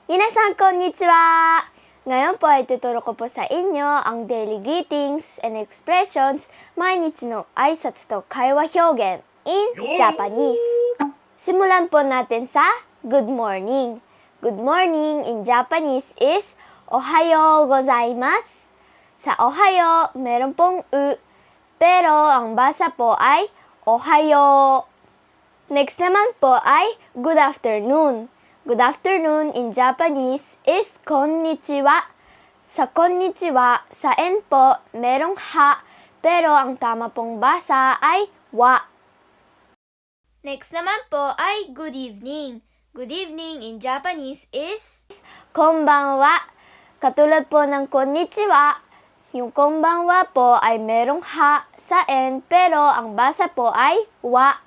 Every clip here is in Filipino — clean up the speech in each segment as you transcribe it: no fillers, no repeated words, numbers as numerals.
Minasan, konnichiwa! Ngayon po ay tuturo ko po sa inyo ang daily greetings and expressions, 毎日の挨拶と会話表現 in Japanese. Simulan po natin sa good morning. Good morning in Japanese is ohayo gozaimasu. Sa ohayo, meron pong u, pero ang basa po ay ohayo. Next naman po ay good afternoon. Good afternoon in Japanese is konnichiwa. Sa konnichiwa, sa N po, merong ha, pero ang tama pong basa ay wa. Next naman po ay good evening. Good evening in Japanese is konbanwa. Katulad po ng konnichiwa, yung konbanwa po ay merong ha sa N, pero ang basa po ay wa.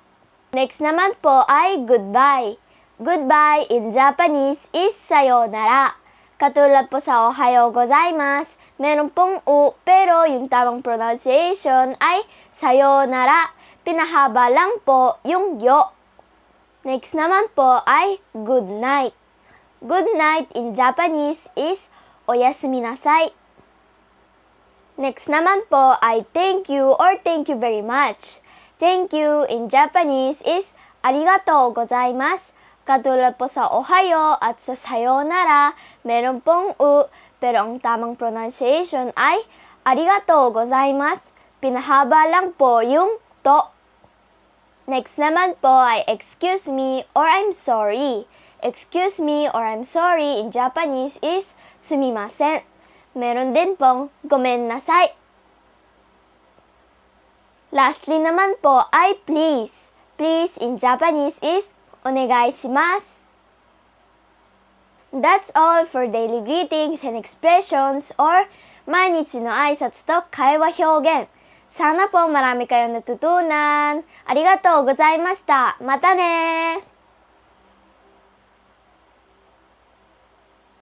Next naman po ay goodbye. Goodbye in Japanese is sayonara. Katulad po sa ohayo gozaimasu, meron pong u, pero yung tamang pronunciation ay sayonara. Pinahaba lang po yung yo. Next naman po ay good night. Good night in Japanese is oyasumi nasai. Next naman po ay thank you or thank you very much. Thank you in Japanese is arigatou gozaimasu. Katulad po sa ohayo at sa sayonara, meron pong u, pero ang tamang pronunciation ay arigatou gozaimasu. Pinahaba lang po yung to. Next naman po ay excuse me or I'm sorry. Excuse me or I'm sorry in Japanese is sumimasen. Meron din pong gomen nasai. Lastly naman po ay please. Please in Japanese is onegai shimasu. That's all for daily greetings and expressions or 毎日の挨拶と会話表現. Sana po marami kayong natutunan. Arigatou gozaimashita. Mata ne!